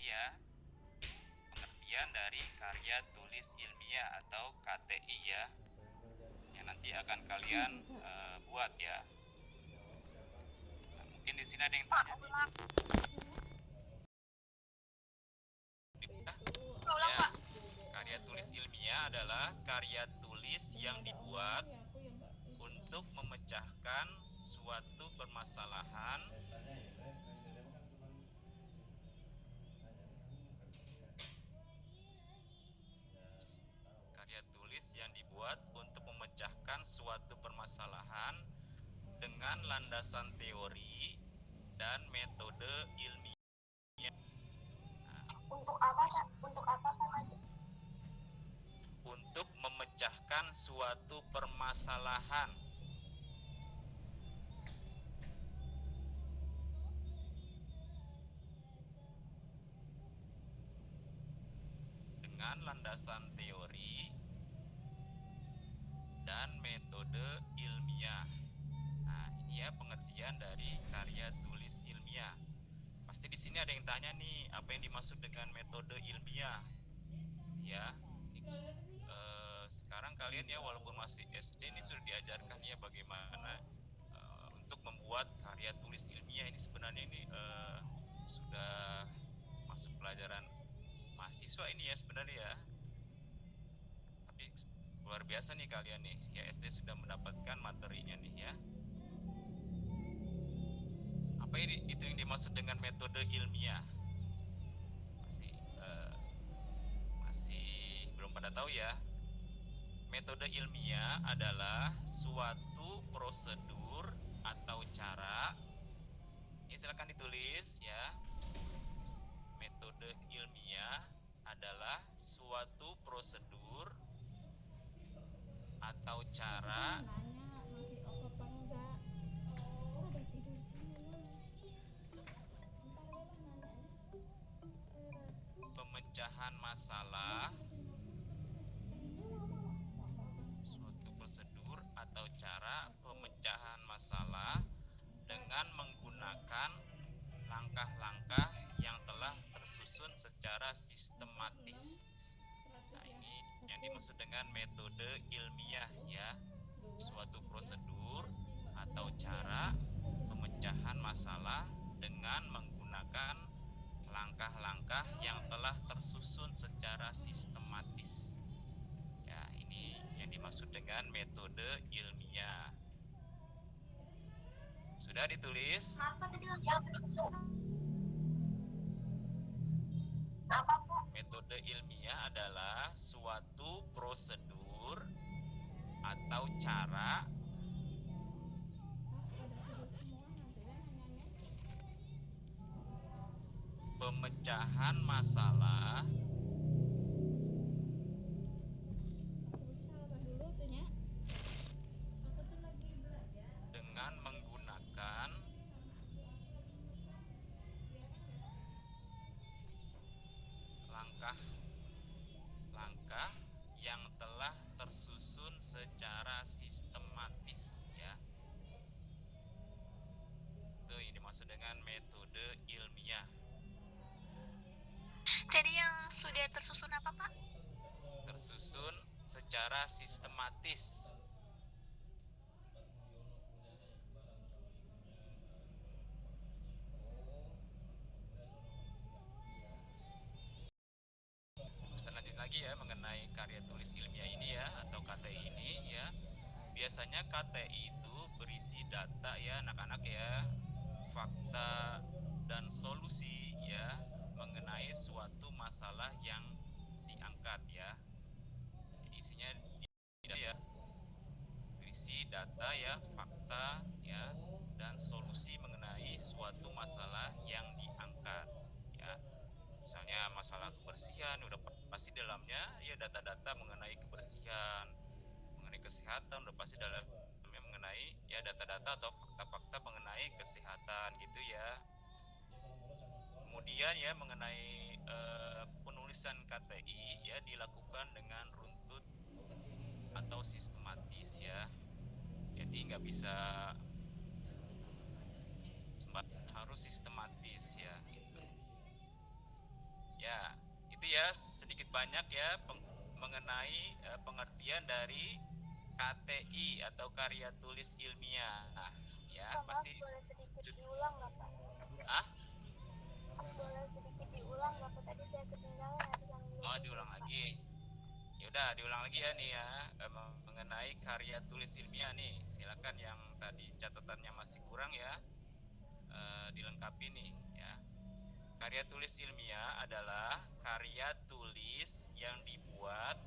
ya, pengertian dari karya tulis ilmiah atau KTI ya, yang nanti akan kalian buat ya. Nah, mungkin di sini ada yang tanya nih. Ya, karya tulis ilmiah adalah karya tulis yang dibuat untuk memecahkan suatu permasalahan karya tulis yang dibuat untuk memecahkan suatu permasalahan dengan landasan teori dan metode ilmiah. Untuk apa Pak tadi? Untuk memecahkan suatu permasalahan dengan landasan teori dan metode ilmiah. Nah, ini ya pengertian dari karya tulis ilmiah. Pasti di sini ada yang tanya nih, apa yang dimaksud dengan metode ilmiah? Ya, sekarang kalian ya walaupun masih SD ini sudah diajarkan ya bagaimana untuk membuat karya tulis ilmiah. Ini sebenarnya ini sudah masuk pelajaran mahasiswa ini ya sebenarnya ya. Tapi luar biasa nih kalian nih, ya SD sudah mendapatkan materinya nih ya. Apa ini itu yang dimaksud dengan metode ilmiah? Masih belum pada tahu ya. Metode ilmiah adalah suatu prosedur atau cara. Ya silakan ditulis ya. Metode ilmiah adalah suatu prosedur atau cara pemecahan masalah, suatu prosedur atau cara pemecahan masalah dengan menggunakan langkah-langkah yang telah tersusun secara sistematis. Nah, ini yang dimaksud dengan metode ilmiah ya. Suatu prosedur atau cara pemecahan masalah dengan menggunakan langkah-langkah yang telah tersusun secara sistematis. Ya, ini yang dimaksud dengan metode ilmiah. Sudah ditulis? Apa tadi yang apa Pak? Metode ilmiah adalah suatu prosedur atau cara pemecahan masalah dengan menggunakan langkah-langkah yang telah tersusun secara sistematis ya. Itu yang dimaksud dengan metode ilmiah. Jadi yang sudah tersusun apa Pak? Tersusun secara sistematis. Kita lanjut lagi ya mengenai karya tulis ilmiah ini ya atau KTI ini ya. Biasanya KTI itu berisi data ya anak-anak ya, fakta dan solusi ya mengenai suatu masalah yang diangkat ya. Jadi isinya ya berisi data ya, fakta ya dan solusi mengenai suatu masalah yang diangkat ya. Misalnya masalah kebersihan udah pasti dalamnya ya data-data mengenai kebersihan, mengenai kesehatan udah pasti dalamnya mengenai ya data-data atau fakta-fakta mengenai kesehatan gitu ya. Kemudian ya mengenai penulisan KTI ya dilakukan dengan runtut atau sistematis ya. Jadi nggak bisa harus sistematis ya gitu. sedikit banyak ya mengenai pengertian dari KTI atau karya tulis ilmiah. Nah, ya Pak, maaf pasti boleh sedikit diulang nggak Pak? ah Boleh sedikit diulang nggak Pak? Tadi saya ketinggalan ada yang oh lebih diulang Pak. lagi. Ya udah diulang lagi ya nih ya mengenai karya tulis ilmiah nih. Silakan yang tadi catatannya masih kurang ya dilengkapi nih ya. Karya tulis ilmiah adalah karya tulis yang dibuat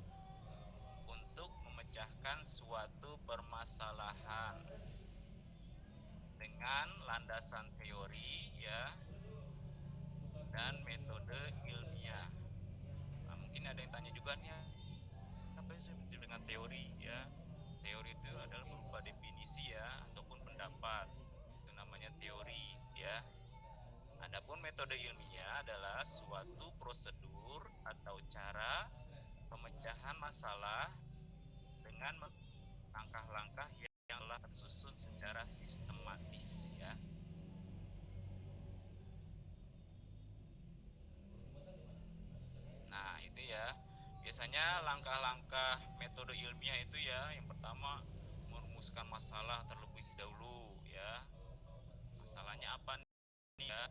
untuk memecahkan suatu permasalahan dengan landasan teori ya dan metode ilmiah. Nah, mungkin ada yang tanya juga nih apa sih dengan teori ya. Teori itu adalah berupa definisi ya ataupun pendapat. Itu namanya teori ya. Adapun metode ilmiah adalah suatu prosedur atau cara pemecahan masalah dengan langkah-langkah yang telah tersusun secara sistematis ya. Nah, itu ya. Biasanya langkah-langkah metode ilmiah itu ya, yang pertama merumuskan masalah terlebih dahulu ya. Masalahnya apa nih ya?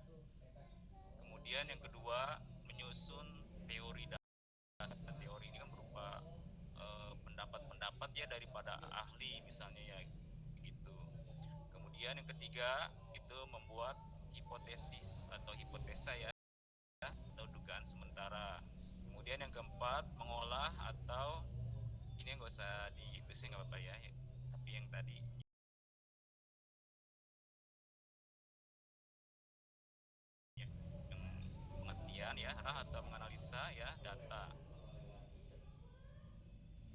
Kemudian yang kedua, menyusun teori dasar. Teori ini kan berupa pendapat-pendapat ya daripada ahli misalnya ya gitu. Kemudian yang ketiga itu membuat hipotesis atau hipotesa ya atau dugaan sementara. Kemudian yang keempat mengolah atau ini nggak usah itu sih nggak apa-apa ya. Tapi yang tadi yang pengertian ya atau menganalisa ya data.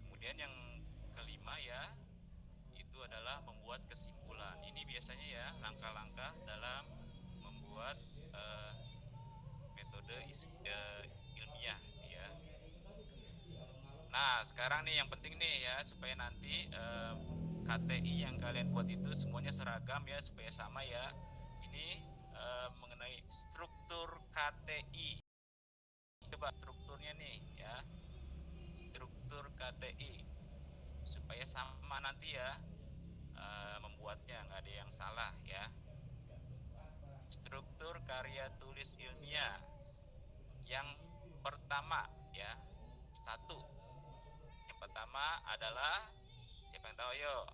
Kemudian yang kelima ya itu adalah membuat kesimpulan. Ini biasanya ya langkah-langkah dalam membuat metode ilmiah ya. Nah, sekarang nih yang penting nih ya supaya nanti KTI yang kalian buat itu semuanya seragam ya supaya sama ya. Ini mengenai struktur KTI. Coba strukturnya nih ya. Struktur KTI supaya sama nanti ya membuatnya nggak ada yang salah ya. Struktur karya tulis ilmiah yang pertama ya. Satu. Yang pertama adalah siapa yang tahu yuk?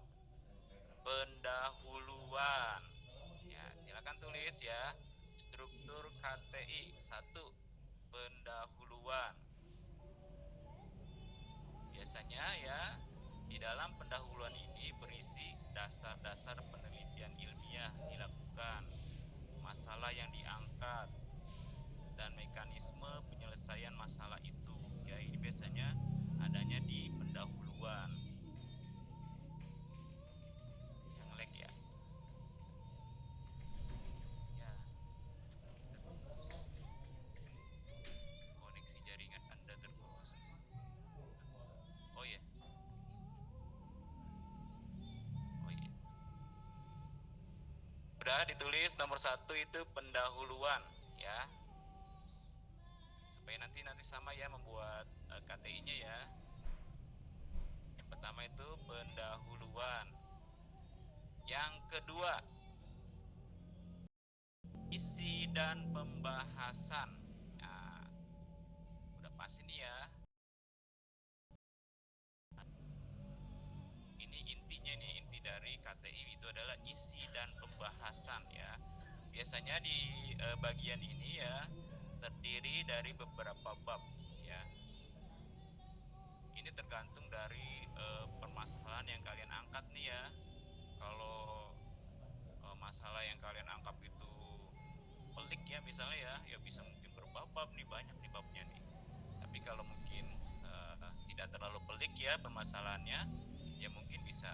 Pendahuluan. Ya, silakan tulis ya. Struktur KTI. Satu. Pendahuluan. Biasanya ya di dalam pendahuluan ini berisi dasar-dasar penelitian ilmiah dilakukan, masalah yang diangkat, dan mekanisme penyelesaian masalah itu. Ya, ini biasanya adanya di pendahuluan. Yang lag ya. Ya, koneksi jaringan Anda terputus. Oh ya. Oh iya. Udah ditulis nomor satu itu pendahuluan ya. Supaya nanti sama ya membuat KTI-nya ya. Yang pertama itu pendahuluan. Yang kedua, isi dan pembahasan. Nah, udah pas ini ya. Ini intinya nih, inti dari KTI itu adalah isi dan pembahasan ya. Biasanya di bagian ini ya terdiri dari beberapa bab ya. Ini tergantung dari permasalahan yang kalian angkat nih ya. Kalau masalah yang kalian angkat itu pelik ya misalnya ya bisa mungkin berbab-bab nih, banyak nih babnya nih. Tapi kalau mungkin tidak terlalu pelik ya permasalahannya, ya mungkin bisa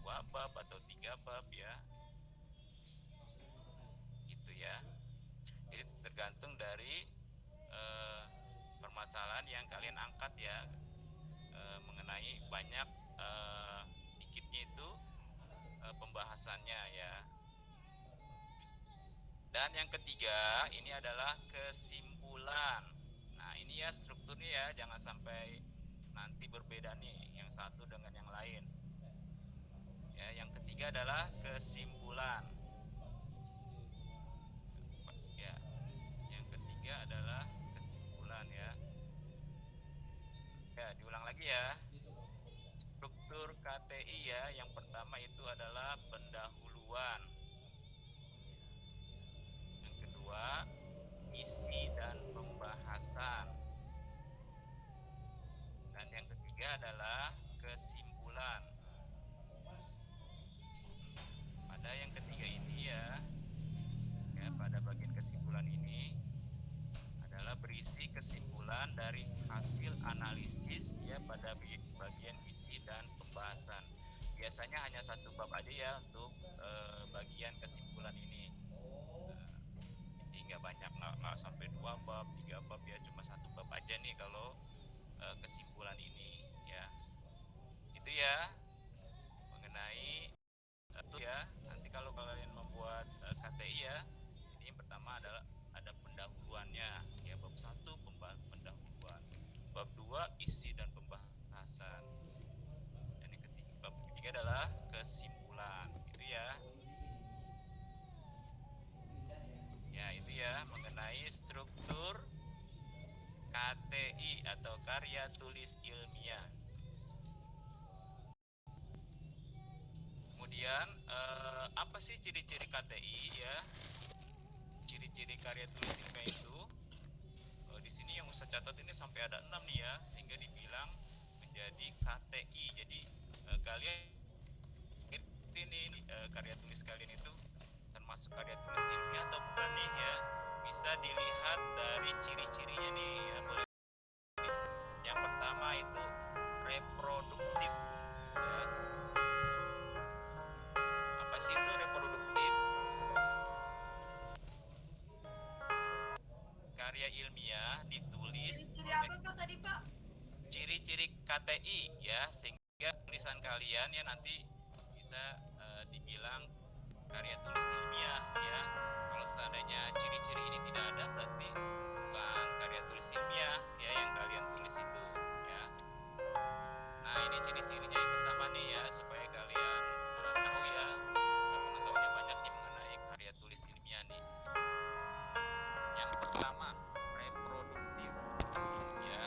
2 bab atau 3 bab ya. Itu ya. Jadi tergantung dari permasalahan yang kalian angkat ya mengenai banyak dikitnya itu pembahasannya ya. Dan yang ketiga ini adalah kesimpulan. ini ya strukturnya ya, jangan sampai nanti berbeda nih yang satu dengan yang lain. Ya, yang ketiga adalah kesimpulan. Ya, yang ketiga adalah kesimpulan ya. Ya, diulang lagi ya. Struktur KTI ya, yang pertama itu adalah pendahuluan. Yang kedua, isi dan pembahasan. Dan yang ketiga adalah kesimpulan. Pada yang ketiga ini ya, pada bagian kesimpulan ini adalah berisi kesimpulan dari hasil analisis ya pada bagian isi dan pembahasan. Biasanya hanya satu bab aja ya untuk bagian kesimpulan ini. Jadi nggak banyak, nggak sampai 2 bab, 3 bab ya, cuma satu bab aja nih kalau kesimpulan ini ya. Itu ya mengenai itu ya. Nanti kalau kalian membuat KTI ya, ini yang pertama adalah ada pendahuluannya ya, bab 1 pendahuluan, bab 2 isi dan pembahasan, dan yang ketiga, bab ketiga adalah kesimpulan. Itu ya. Ya, itu ya mengenai struktur KTI atau karya tulis ilmiah. Kemudian apa sih ciri-ciri KTI ya? Ciri-ciri karya tulis ilmiah itu di sini yang Ustaz catat ini sampai ada 6 nih ya, sehingga dibilang menjadi KTI. Jadi kalian ini karya tulis kalian itu termasuk karya tulis ilmiah atau bukan nih ya? Bisa dilihat dari ciri-cirinya nih ya. Yang pertama itu reproduktif ya. Apa sih itu reproduktif? Karya ilmiah ditulis ciri-ciri apa Pak tadi Pak? Ciri-ciri KTI ya, sehingga tulisan kalian ya nanti bisa dibilang karya tulis ilmiah ya. Kalau seandainya ciri-ciri ini tidak ada, berarti bukan karya tulis ilmiah ya yang kalian tulis itu ya. Nah, ini ciri-cirinya yang pertama nih ya, supaya kalian tahu ya, pengetahuannya banyak nih mengenai karya tulis ilmiah nih. Yang pertama, reproduktif ya.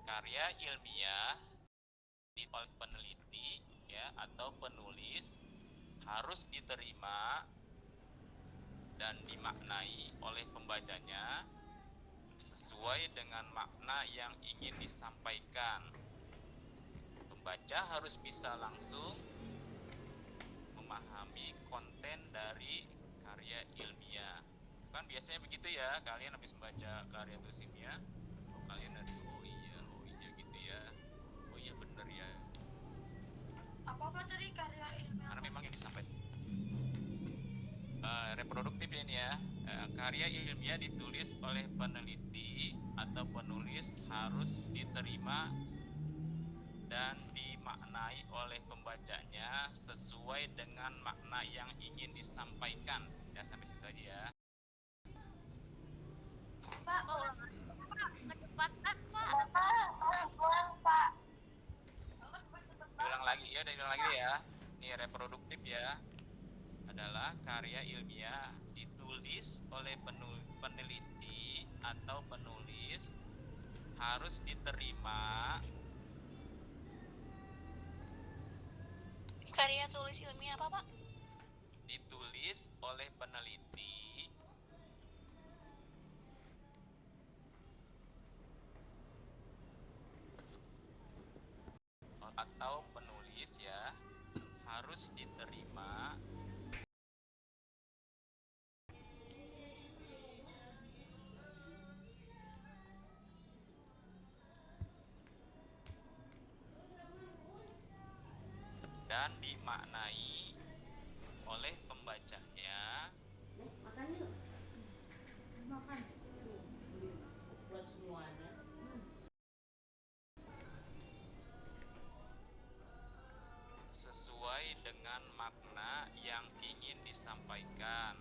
Karya ilmiah oleh peneliti ya atau penulis harus diterima dan dimaknai oleh pembacanya sesuai dengan makna yang ingin disampaikan. Pembaca harus bisa langsung memahami konten dari karya ilmiah. Kan biasanya begitu ya, kalian habis membaca karya tulis ilmiah, kalian dari oh iya gitu ya, oh iya bener ya. Apa tadi karya ilmiah? Karena memang ini sampai reproduktif ini ya. Karya ilmiah ditulis oleh peneliti atau penulis harus diterima dan dimaknai oleh pembacanya sesuai dengan makna yang ingin disampaikan. Ya, sampai situ aja ya. Pak, kecepatan Pak. Pelan Pak. Diulang lagi ya. Ini reproduktif ya. Adalah karya ilmiah ditulis oleh peneliti atau penulis harus diterima. Karya tulis ilmiah apa Pak? Ditulis oleh peneliti atau penulis ya, harus diterima dan dimaknai oleh pembacanya sesuai dengan makna yang ingin disampaikan.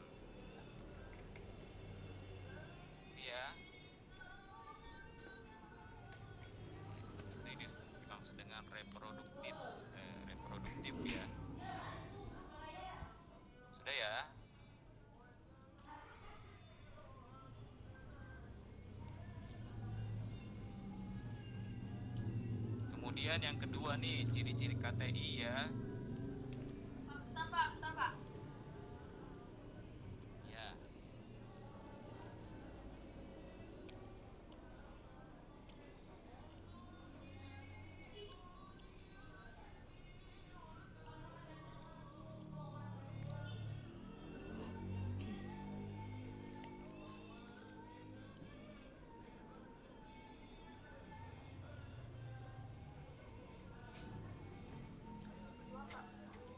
ya. Kemudian yang kedua nih, ciri-ciri KTI ya. Bentar Pak. Ya.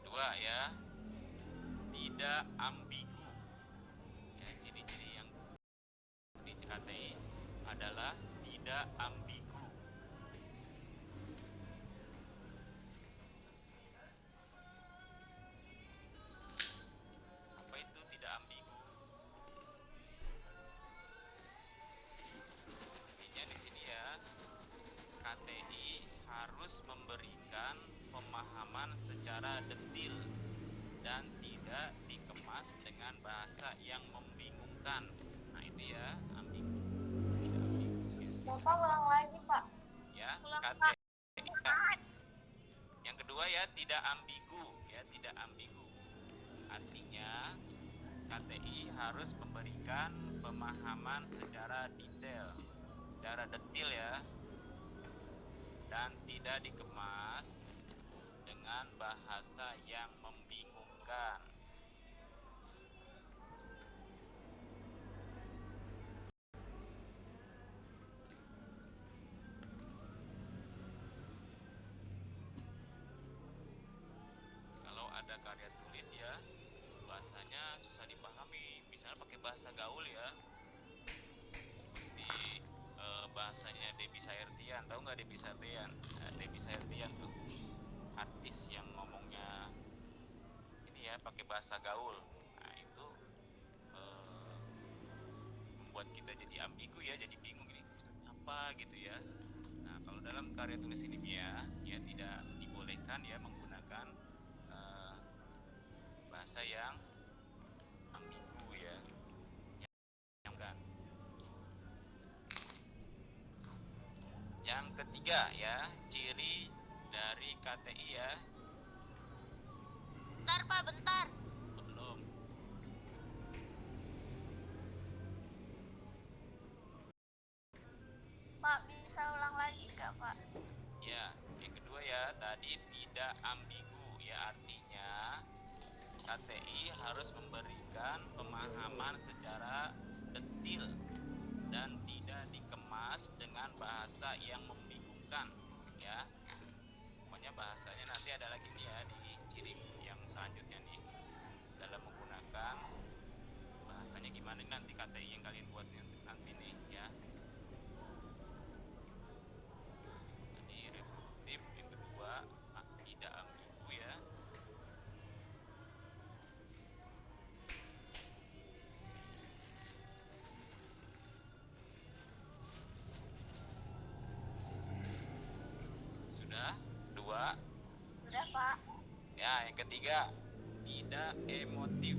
Dua ya, tidak ambigu. Ya, ciri-ciri yang di KTI adalah tidak ambigu. Apa itu tidak ambigu? Artinya di sini ya, KTI harus memberikan pemahaman secara detil dan tidak dikemas dengan bahasa yang membingungkan. Nah itu ya, ambigu. Tidak ambigu. Bapak ulang lagi, Pak. Ya, Ulang, KTI. Yang kedua ya, tidak ambigu, ya tidak ambigu. Artinya KTI harus memberikan pemahaman secara detail, secara detil ya, dan tidak dikemas dengan bahasa yang membingungkan. Kalau ada karya tulis ya, bahasanya susah dipahami, misalnya pakai bahasa gaul ya, seperti bahasanya Debbie Saertian. Tahu nggak Debbie Saertian? Debbie Saertian tuh artis yang ngomongnya ini ya pakai bahasa gaul. Nah itu membuat kita jadi ambigu ya, jadi bingung ini maksudnya apa gitu ya. Nah kalau dalam karya tulis ilmiah ya tidak dibolehkan ya menggunakan bahasa yang ambigu ya, yang enggak. Yang ketiga ya, ciri dari KTI ya. Bentar Pak, bentar. Belum. Pak, bisa ulang lagi nggak, Pak? Ya, yang kedua ya, tadi tidak ambigu ya, artinya KTI harus memberikan pemahaman secara detil dan tidak dikemas dengan bahasa yang membingungkan ya. Pokoknya bahasanya nanti ada lagi nih ya di ciri yang selanjutnya nih, dalam menggunakan bahasanya gimana nih nanti KTI yang kalian buat nanti nih ya. Tadi reduktif, yang kedua tidak ambigu ya. Sudah dua. Sudah, Pak. Ya, yang ketiga tidak emotif.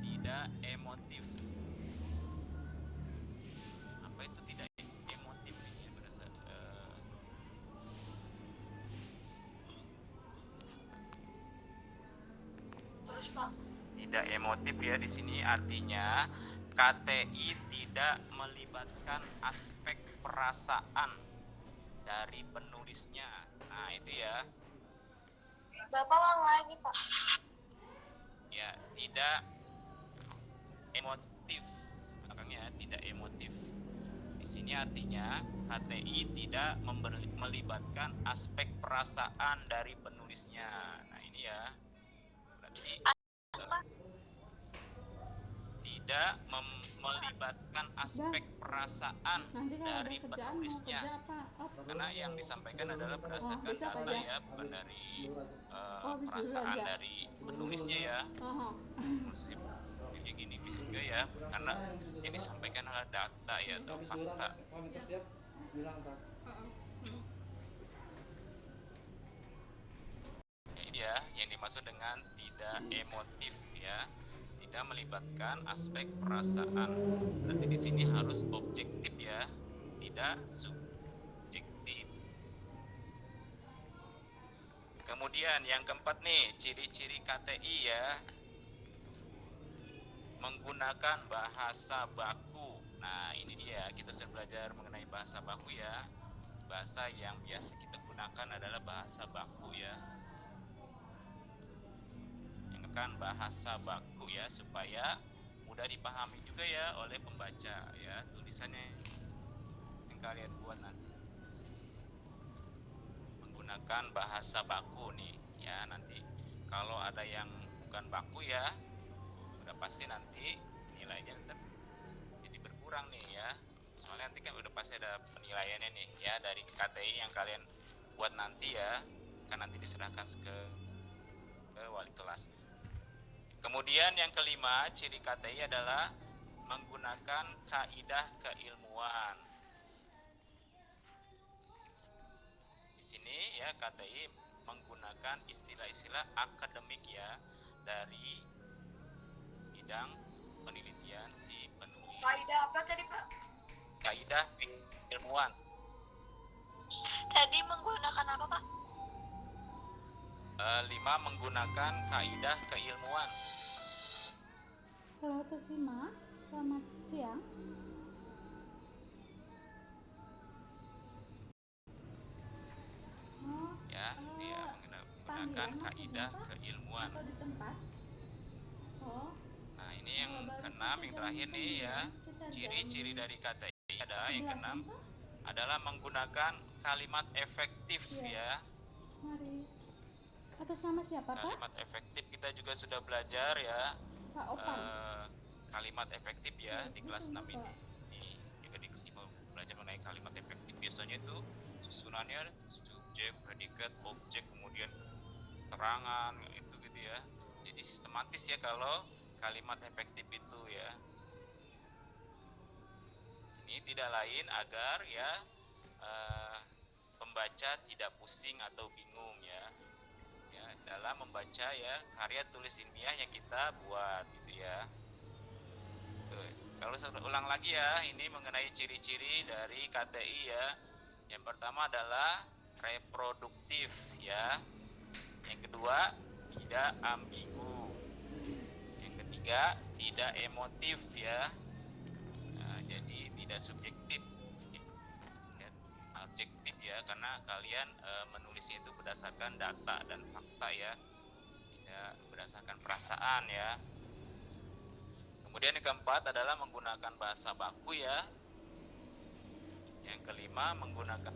Tidak emotif. Apa itu tidak emotif ini berasa Terus, Pak. tidak emotif ya, di sini artinya KTI tidak melibatkan aspek perasaan dari penulisnya. Nah, itu ya. Bapak ulang lagi, Pak. Ya, tidak emotif. Belakangnya tidak emotif. Di sini artinya KTI tidak melibatkan aspek perasaan dari penulisnya. Nah, ini ya. Berarti tidak melibatkan aspek perasaan dari penulisnya. Karena yang disampaikan adalah berdasarkan data ya, bukan dari perasaan dari penulisnya ya. Maksudnya kayak gini juga ya, karena yang disampaikan adalah data ya atau fakta. Ini ya yang dimaksud dengan tidak emotif ya. ya, tidak melibatkan aspek perasaan. Berarti di sini harus objektif ya, tidak subjektif. Kemudian yang keempat nih, ciri-ciri KTI ya, menggunakan bahasa baku. Nah, ini dia, kita sudah belajar mengenai bahasa baku ya. Bahasa yang biasa kita gunakan adalah bahasa baku ya. Yang kan bahasa baku ya, supaya mudah dipahami juga ya oleh pembaca ya, tulisannya yang kalian buat nanti. Menggunakan bahasa baku nih ya, nanti kalau ada yang bukan baku ya, udah pasti nanti nilainya jadi berkurang nih ya. Soalnya nanti kan udah pasti ada penilaiannya nih ya dari KTI yang kalian buat nanti ya, kan nanti diserahkan ke wali kelas. Kemudian yang kelima, ciri KTI adalah menggunakan kaidah keilmuan. Di sini ya KTI menggunakan istilah-istilah akademik ya dari bidang penelitian si penulis. Kaidah apa tadi Pak? Kaidah ilmuwan. Tadi menggunakan apa, Pak? 5 menggunakan kaidah keilmuan. Halo Tosima, selamat siang. Oh, Ya, dia menggunakan kaidah keilmuan. atau di tempat? Oh, Nah, ini yang keenam, yang terakhir nih ya. Ciri-ciri dari KTI adalah yang keenam adalah menggunakan kalimat efektif ya. Mari. Atas nama siapa, Pak? Kalimat efektif kita juga sudah belajar ya. Pak Opan. Kalimat efektif ya di kelas 6 ini. Juga di kelas 5 belajar mengenai kalimat efektif. Biasanya itu susunannya subjek, predikat, objek, kemudian keterangan itu gitu ya. Jadi sistematis ya kalau kalimat efektif itu ya. Ini tidak lain agar ya pembaca tidak pusing atau bingung ya dalam membaca ya karya tulis ilmiah yang kita buat gitu ya. Kalau saya ulang lagi ya, ini mengenai ciri-ciri dari KTI ya. Yang pertama adalah reproduktif ya. Yang kedua, tidak ambigu. Yang ketiga, tidak emotif ya. Nah, jadi tidak subjektif, ya, objektif ya, karena kalian menulisnya itu berdasarkan data dan fakta ya, tidak berdasarkan perasaan ya. Kemudian yang keempat adalah menggunakan bahasa baku ya. Yang kelima menggunakan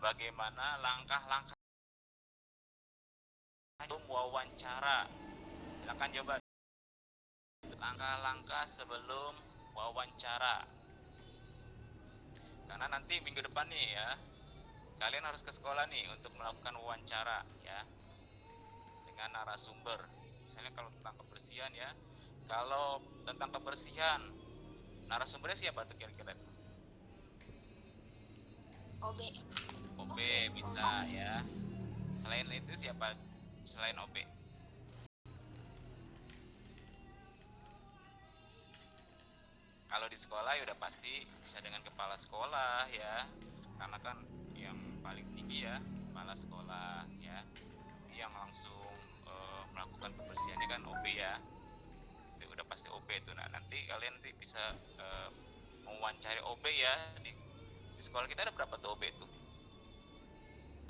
bagaimana langkah-langkah sebelum wawancara. Silakan coba langkah-langkah sebelum wawancara. Karena nanti minggu depan nih ya, kalian harus ke sekolah nih untuk melakukan wawancara ya dengan narasumber. Misalnya kalau tentang kebersihan ya, kalau tentang kebersihan narasumbernya siapa tuh kira-kira? OB. OB bisa ya. Selain itu siapa selain OB? Kalau di sekolah ya udah pasti bisa dengan kepala sekolah ya, karena kan yang paling tinggi ya kepala sekolah ya, yang langsung melakukan kebersihannya kan OB ya. Itu udah pasti OB tuh. Nah nanti kalian nanti bisa mewawancari OB ya. Di sekolah kita ada berapa tuh OB tuh?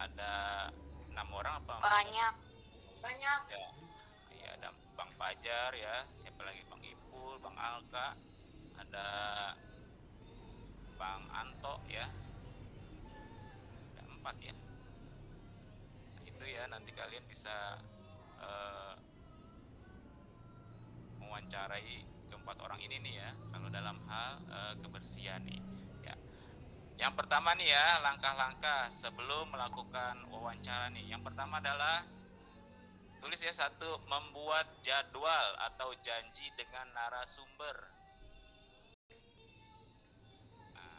Ada 6 orang apa? Banyak. Banyak. Ya, ya ada Bang Fajar ya, siapa lagi, Bang Ipul, Bang Alka, ada Bang Anto ya, ada 4 ya. Nah, itu ya nanti kalian bisa mewawancarai keempat orang ini nih ya, kalau dalam hal kebersihan nih ya. Yang pertama nih ya, langkah-langkah sebelum melakukan wawancara nih. Yang pertama adalah tulis ya, 1, membuat jadwal atau janji dengan narasumber. Nah,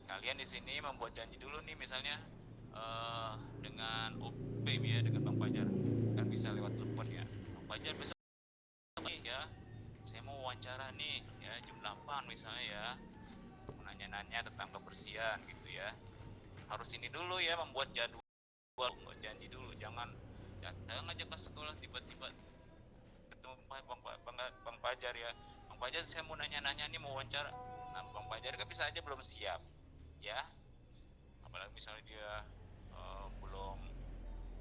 kalian di sini membuat janji dulu nih, misalnya dengan OP ya, dengan Bang Fajar. Kan bisa lewat telepon ya. Bang Fajar besok nih ya, saya mau wawancara nih ya jam 8 misalnya ya. Mau nanya-nanya tentang kebersihan gitu ya. Harus ini dulu ya, membuat jadwal, membuat janji dulu. Jangan datang aja ke sekolah tiba-tiba ketemu Bang Fajar ya. Bang Fajar saya mau nanya-nanya nih, mau wawancara. Nah Bang Fajar kan bisa aja belum siap ya. Apalagi misalnya dia belum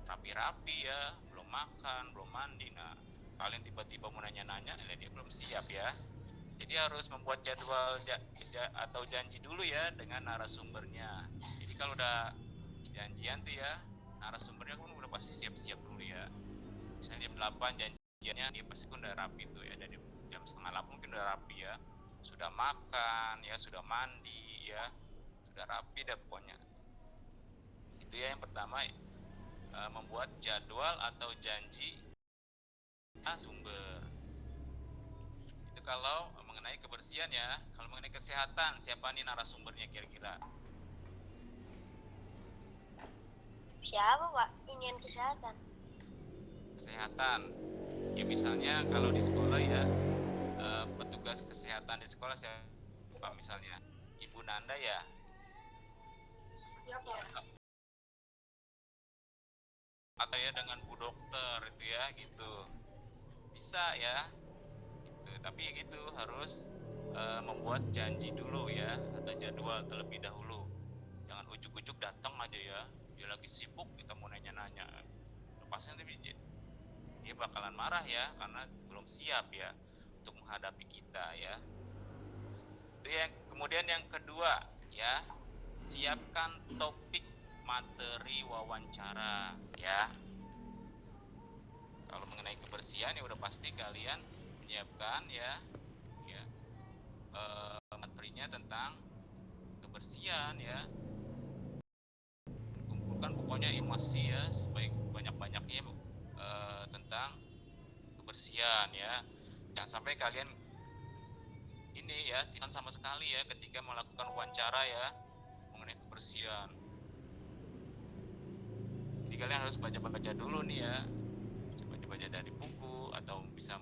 rapi-rapi ya, belum makan, belum mandi. Nah kalian tiba-tiba mau nanya-nanya, dia belum siap ya. Jadi harus membuat jadwal atau janji dulu ya dengan narasumbernya. Jadi kalau udah janjian tuh ya, narasumbernya kan udah pasti siap-siap dulu ya. Misalnya jam 8 janjiannya, dia pasti kan udah rapi tuh ya. Dari jam setengah 8 mungkin udah rapi ya. Sudah makan ya, sudah mandi ya, sudah rapi dah pokoknya. Itu ya yang pertama, membuat jadwal atau janji narasumber. Itu kalau mengenai kebersihan ya. Kalau mengenai kesehatan, siapa nih narasumbernya kira-kira? Siapa Pak? Inian kesehatan. Kesehatan ya, misalnya kalau di sekolah ya, petugas kesehatan di sekolah siapa, misalnya Ibu Nanda ya. Ya Pak. Atau ya dengan Bu Dokter itu ya gitu, bisa ya gitu. Tapi ya gitu, harus membuat janji dulu ya, atau jadwal terlebih dahulu. Jangan ujuk-ujuk datang aja ya, dia lagi sibuk kita mau nanya-nanya. Pasti nanti dia bakalan marah ya, karena belum siap ya untuk menghadapi kita ya. Itu yang kemudian yang kedua ya, siapkan topik materi wawancara ya. Kalau mengenai kebersihan ya udah pasti kalian menyiapkan ya, materinya tentang kebersihan ya. Kumpulkan pokoknya informasi ya sebaik banyak-banyaknya tentang kebersihan ya. Jangan sampai kalian ini ya tidak sama sekali ya ketika melakukan wawancara ya mengenai kebersihan. Jadi kalian harus baca-baca dulu nih ya, baca-baca dari buku atau bisa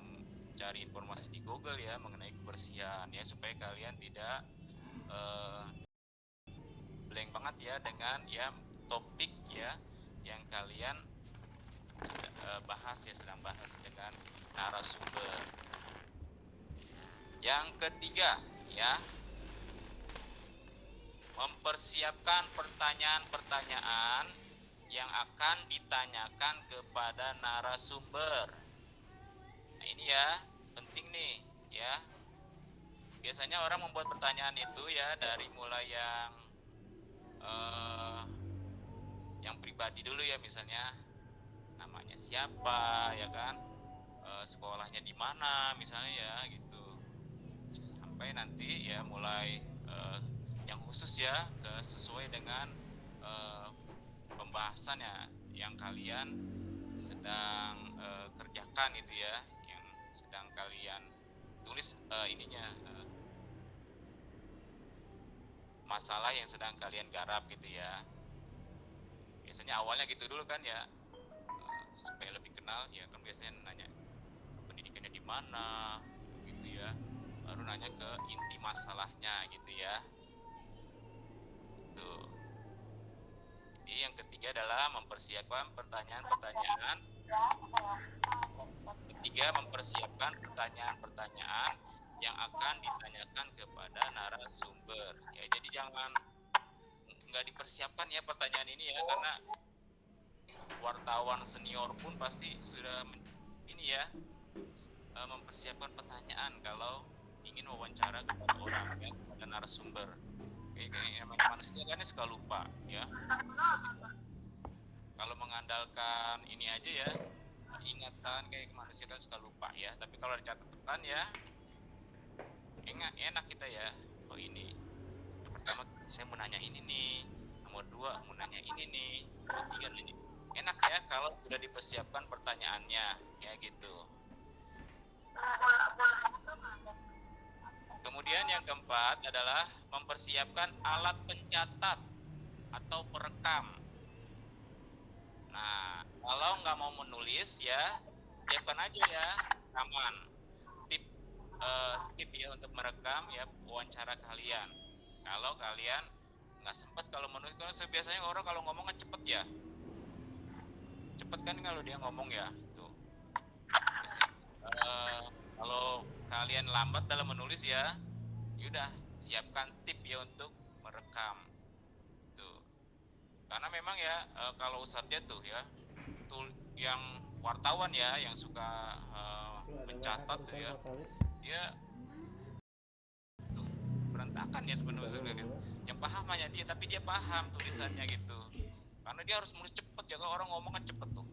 cari informasi di Google ya mengenai kebersihan ya, supaya kalian tidak blank banget ya dengan ya topik ya yang kalian bahas ya, sedang bahas dengan narasumber. Yang ketiga ya, mempersiapkan pertanyaan-pertanyaan yang akan ditanyakan kepada narasumber. Nah ini ya penting nih ya. Biasanya orang membuat pertanyaan itu ya dari mulai yang yang pribadi dulu ya, misalnya namanya siapa ya kan, sekolahnya di mana misalnya ya gitu, sampai nanti ya mulai yang khusus ya sesuai dengan eh, pembahasan ya yang kalian sedang kerjakan itu ya, yang sedang kalian tulis ininya, masalah yang sedang kalian garap gitu ya. Biasanya awalnya gitu dulu kan ya, supaya lebih kenal ya kan, biasanya nanya pendidikannya di mana gitu ya, baru nanya ke inti masalahnya gitu ya. Tuh. Jadi yang ketiga adalah mempersiapkan pertanyaan-pertanyaan. Ketiga, mempersiapkan pertanyaan-pertanyaan yang akan ditanyakan kepada narasumber. Ya, jadi jangan nggak dipersiapkan ya pertanyaan ini ya, karena wartawan senior pun pasti sudah ini ya mempersiapkan pertanyaan kalau ingin wawancara kepada orang ya, kepada narasumber. Kayak manusia kan suka lupa ya. Kalau mengandalkan ini aja ya, ingatan kayak manusia kan suka lupa ya. Tapi kalau ada catatan ya, enak kita ya. Oh ini, yang pertama saya mau nanya ini nih, nomor 2 mau nanya ini nih, nomor 3 nanya. Enak ya kalau sudah dipersiapkan pertanyaannya, ya gitu. Kemudian yang keempat adalah mempersiapkan alat pencatat atau perekam. Nah, kalau nggak mau menulis ya, siapkan aja ya rekaman. Tip ya untuk merekam ya wawancara kalian. Kalau kalian nggak sempat kalau menulis, kan biasanya orang kalau ngomong kan cepet ya, cepet kan kalau dia ngomong ya. Tuh. Kalau kalian lambat dalam menulis ya, yaudah siapkan tip ya untuk merekam. Tuh. Karena memang ya kalau Ustadz dia tuh ya, tuh yang wartawan ya yang suka mencatat tuh ya, dia tuh berantakan ya sebenarnya. Yang paham hanya dia, tapi dia paham tulisannya gitu. Karena dia harus menulis cepet ya, kalau orang ngomong kan cepet tuh,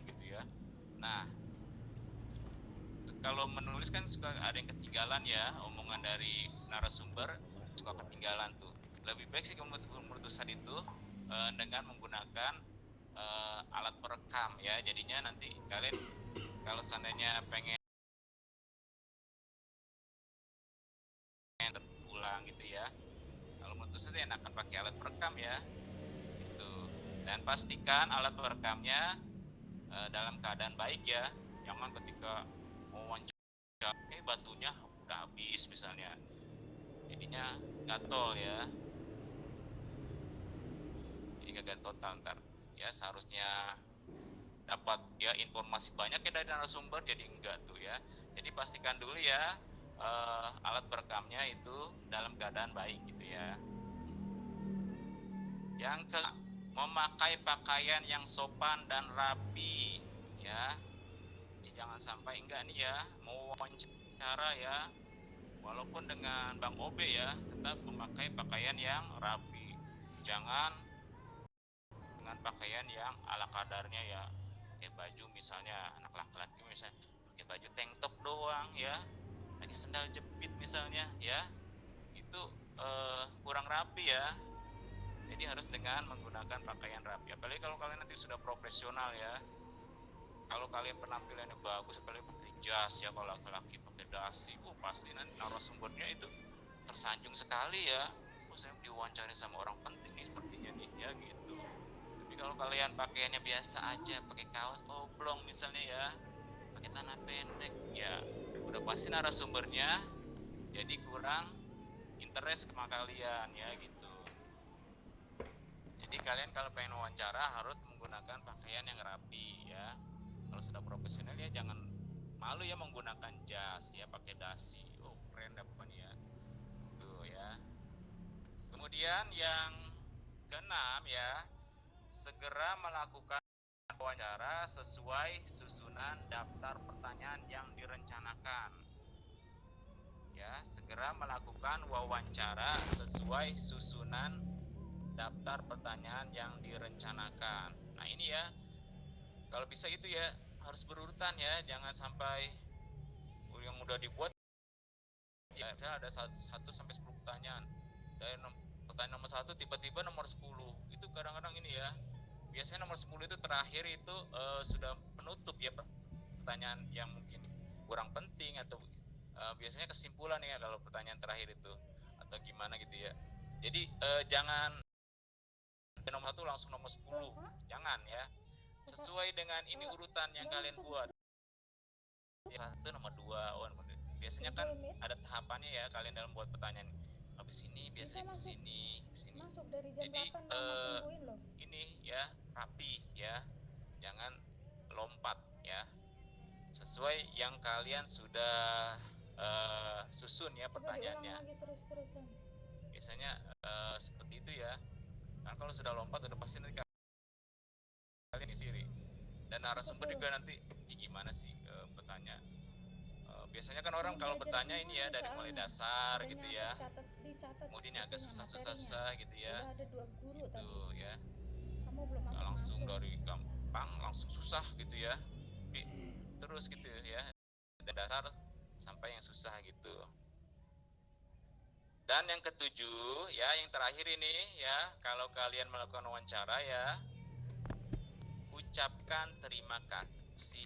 gitu ya. Nah, kalau menulis kan suka ada yang ketinggalan ya, omongan dari narasumber suka ketinggalan tuh. Lebih baik sih menurut Ustadz itu dengan menggunakan alat perekam ya. Jadinya nanti kalian kalau seandainya pengen terulang gitu ya, kalau menurut saya enakan pakai alat perekam ya gitu. Dan pastikan alat perekamnya dalam keadaan baik ya, jangan ketika mau wawancara batunya udah habis misalnya, jadinya gatel ya, jadi gagal total ntar ya. Seharusnya dapat ya informasi banyak ya dari narasumber, jadi enggak tuh ya. Jadi pastikan dulu ya alat perekamnya itu dalam keadaan baik gitu ya. Yang ke memakai pakaian yang sopan dan rapi ya. Jadi jangan sampai enggak nih ya, mau wawancara ya, walaupun dengan Bang Obe ya, tetap memakai pakaian yang rapi. Jangan dengan pakaian yang ala kadarnya ya, pakai baju misalnya anak laki-laki misalnya pakai baju tank top doang ya, pakai sendal jepit misalnya ya, itu kurang rapi ya. Jadi harus dengan menggunakan pakaian rapi. Apalagi kalau kalian nanti sudah profesional ya, kalau kalian penampilannya bagus, kalian pakai jas ya, kalau laki-laki pakai dasi, pasti nanti narasumbernya itu tersanjung sekali ya. Saya diwawancara sama orang penting nih sepertinya nih ya gitu. Tapi kalau kalian pakaiannya biasa aja, pakai kaos oblong misalnya ya, pakai celana pendek ya, udah pasti narasumbernya jadi kurang interest sama kalian ya gitu. Jadi kalian kalau pengen wawancara harus menggunakan pakaian yang rapi ya. Kalau sudah profesional ya jangan malu ya menggunakan jas ya, pakai dasi. Oh keren dapat ya. Tuh ya. Kemudian yang keenam ya, segera melakukan wawancara sesuai susunan daftar pertanyaan yang direncanakan. Ya, segera melakukan wawancara sesuai susunan daftar pertanyaan yang direncanakan. Nah ini ya, kalau bisa itu ya harus berurutan ya, jangan sampai yang udah dibuat ya ada 1 sampai 10 pertanyaan. Dari pertanyaan nomor 1 tiba-tiba nomor 10. Itu kadang-kadang ini ya. Biasanya nomor 10 itu terakhir itu sudah menutup ya pertanyaan yang mungkin kurang penting atau biasanya kesimpulan ya kalau pertanyaan terakhir itu atau gimana gitu ya. Jadi jangan nomor 1 langsung nomor 10. Jangan ya. Sesuai dengan ini urutan yang kalian buat. Satu nomor 2. Biasanya kan ada tahapannya ya kalian dalam buat pertanyaan. Habis ini biasanya ke sini. Masuk dari jam Jadi 8 mama tungguin loh. ini ya rapi ya. Jangan lompat ya. Sesuai yang kalian sudah susun ya Coba diulang pertanyaannya. lagi terus-terusan. Biasanya seperti itu ya. Kan kalau sudah lompat udah pasti nanti kalian isi. Dan narasumber juga nanti gimana sih bertanya. Biasanya kan orang kalau bertanya ini ya dari mulai dasar gitu ya. Dicatat Kemudian agak susah-susah gitu ya. Udah ada 2 guru gitu tadi. ya. Kamu belum Nggak masuk. langsung dari gampang langsung susah gitu ya. Terus gitu ya. Dari dasar sampai yang susah gitu. Dan yang ketujuh ya, yang terakhir ini ya, kalau kalian melakukan wawancara ya, ucapkan terima kasih